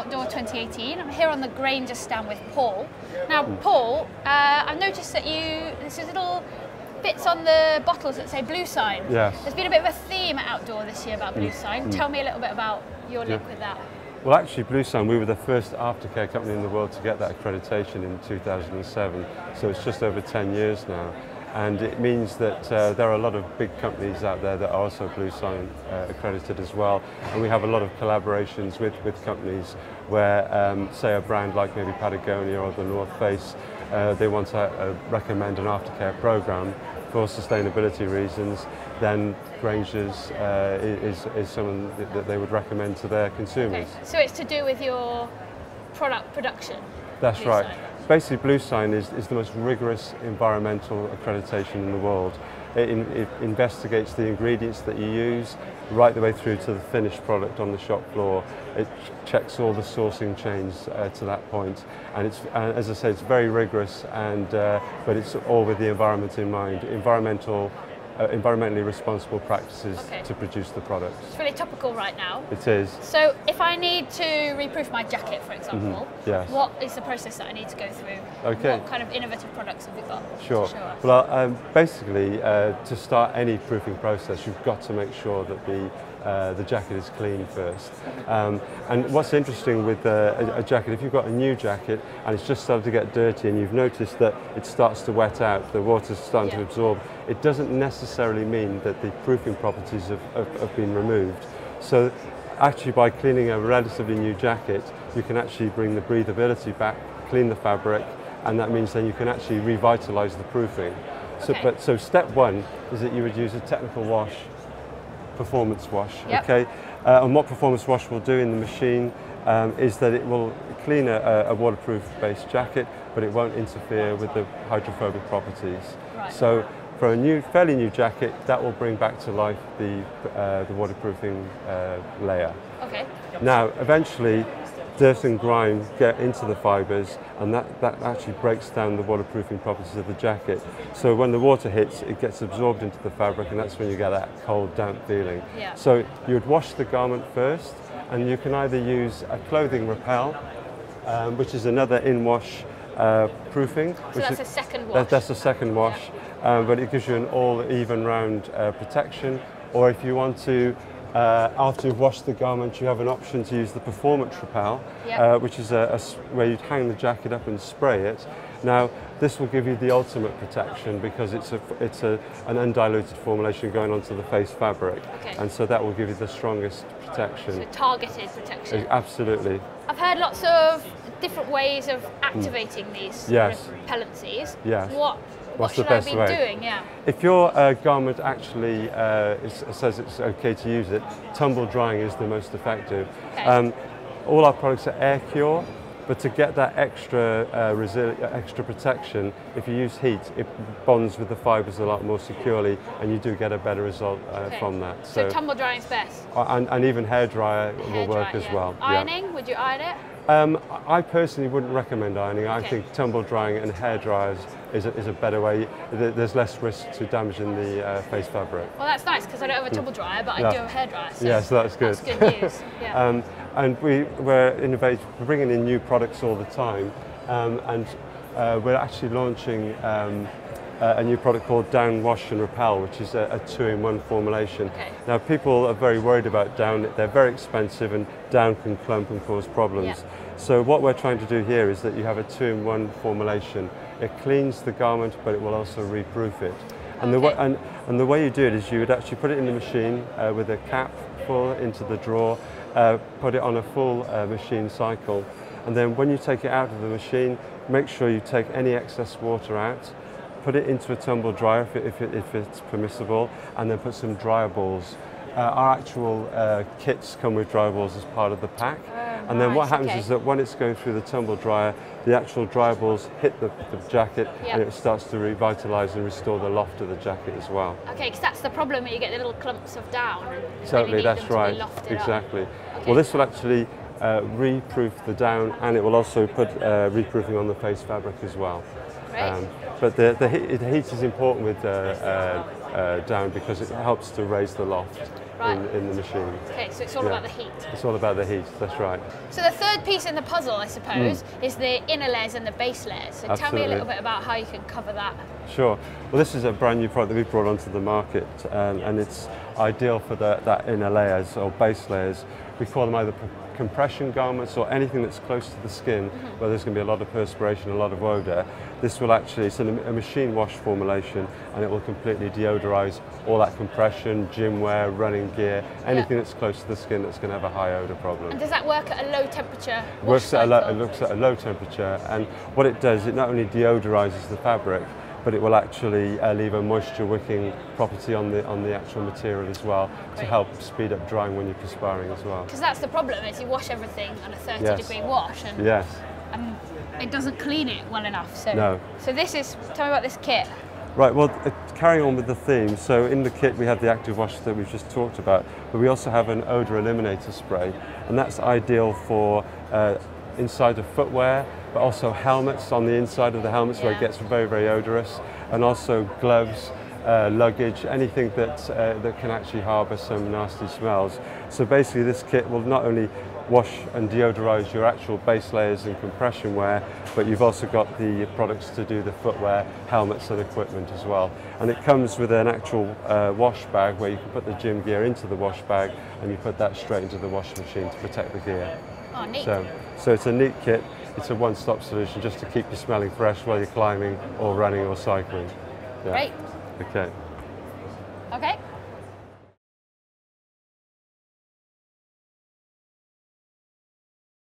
Outdoor 2018. I'm here on the Grangers stand with Paul. Now, Paul, I've noticed that there's little bits on the bottles that say Blue Sign. Yes. There's been a bit of a theme at Outdoor this year about Blue Sign. Tell me a little bit about your link with that. Well, actually, Blue Sign, we were the first aftercare company in the world to get that accreditation in 2007. So it's just over 10 years now. And it means that there are a lot of big companies out there that are also Blue Sign accredited as well. And we have a lot of collaborations with companies where, say, a brand like maybe Patagonia or the North Face, they want to recommend an aftercare program for sustainability reasons, then Grangers is someone that they would recommend to their consumers. Okay. So it's to do with your product production? That's Blue right. Sign. Basically, Blue Sign is the most rigorous environmental accreditation in the world. It investigates the ingredients that you use right the way through to the finished product on the shop floor. It checks all the sourcing chains to that point. And it's, as I say, it's very rigorous, but it's all with the environment in mind. Environmentally responsible practices to produce the products. It's really topical right now. It is. So if I need to reproof my jacket, for example, yes. What is the process that I need to go through? Okay. What kind of innovative products have you got? Sure. Well, basically, to start any proofing process, you've got to make sure that the jacket is clean first. And what's interesting with a jacket, if you've got a new jacket and it's just started to get dirty and you've noticed that it starts to wet out, the water's starting to absorb, it doesn't necessarily mean that the proofing properties have been removed. So actually, by cleaning a relatively new jacket, you can actually bring the breathability back, clean the fabric, and that means then you can actually revitalise the proofing. So step one is that you would use a technical wash, performance wash. Okay, and what performance wash will do in the machine is that it will clean a waterproof based jacket, but it won't interfere with the hydrophobic properties. Right. So for a fairly new jacket, that will bring back to life the waterproofing layer. Okay. Now, eventually, dirt and grime get into the fibres, and that actually breaks down the waterproofing properties of the jacket. So when the water hits, it gets absorbed into the fabric, and that's when you get that cold, damp feeling. Yeah. So you would wash the garment first, and you can either use a clothing repel, which is another in-wash proofing. So that's a second wash? That's a second wash, but it gives you an all even round protection. Or if you want to, after you've washed the garment, you have an option to use the performance repel, which is where you'd hang the jacket up and spray it. Now, this will give you the ultimate protection because it's an undiluted formulation going onto the face fabric, and so that will give you the strongest protection. So targeted protection. Absolutely. I've heard lots of different ways of activating these repellencies. Yes. What should I be doing? Yeah. If your garment actually says it's okay to use it, tumble drying is the most effective. Okay. All our products are air cure, but to get that extra protection, if you use heat, it bonds with the fibres a lot more securely, and you do get a better result from that. So tumble drying is best. And even hairdryer will work as well. Ironing? Would you iron it? I personally wouldn't recommend ironing. I think tumble drying and hair dryers is a better way. There's less risk to damaging the face fabric. Well, that's nice because I don't have a tumble dryer, but I do have a hair dryer. So yes, that's good. That's good news. Yeah. And we're innovating, we're bringing in new products all the time, and we're actually launching a new product called Down Wash and Repel, which is a 2-in-1 formulation. Okay. Now, people are very worried about down. They're very expensive, and down can clump and cause problems. So what we're trying to do here is that you have a 2-in-1 formulation. It cleans the garment, but it will also reproof it. And the way you do it is you would actually put it in the machine with a cap full into the drawer, put it on a full machine cycle, and then when you take it out of the machine, make sure you take any excess water out, put it into a tumble dryer if it's permissible, and then put some dryer balls. Our actual kits come with dryer balls as part of the pack. And then what happens is that when it's going through the tumble dryer, the actual dryer balls hit the jacket, and it starts to revitalise and restore the loft of the jacket as well. Okay, because that's the problem when you get the little clumps of down. Totally, that's right. Exactly. Well, this will actually reproof the down, and it will also put reproofing on the face fabric as well. But the heat is important with down because it helps to raise the loft. in the machine. Okay, so it's all about the heat. It's all about the heat, that's right. So the third piece in the puzzle, I suppose, is the inner layers and the base layers. So tell me a little bit about how you can cover that. Sure. Well, this is a brand new product that we've brought onto the market, and it's ideal for that inner layers or base layers. We call them either compression garments or anything that's close to the skin, where there's going to be a lot of perspiration, a lot of odour. This will actually, it's a machine wash formulation, and it will completely deodorize all that compression, gym wear, running gear, anything that's close to the skin that's going to have a high odour problem. And does that work at a low temperature? It works at a low temperature, and what it does, it not only deodorizes the fabric, but it will actually leave a moisture wicking property on the actual material as well, to help speed up drying when you're perspiring as well. Because that's the problem, is you wash everything on a 30-degree wash, and it doesn't clean it well enough. So, so this is, tell me about this kit. Right, well, carrying on with the theme, so in the kit we have the active wash that we've just talked about, but we also have an Odor Eliminator spray, and that's ideal for inside of footwear, but also helmets, on the inside of the helmets where it gets very, very odorous, and also gloves, luggage, anything that can actually harbour some nasty smells. So basically this kit will not only wash and deodorize your actual base layers and compression wear, but you've also got the products to do the footwear, helmets and equipment as well. And it comes with an actual wash bag where you can put the gym gear into the wash bag, and you put that straight into the washing machine to protect the gear. Oh, neat. So it's a neat kit. It's a one-stop solution just to keep you smelling fresh while you're climbing or running or cycling. Great. Okay. Okay.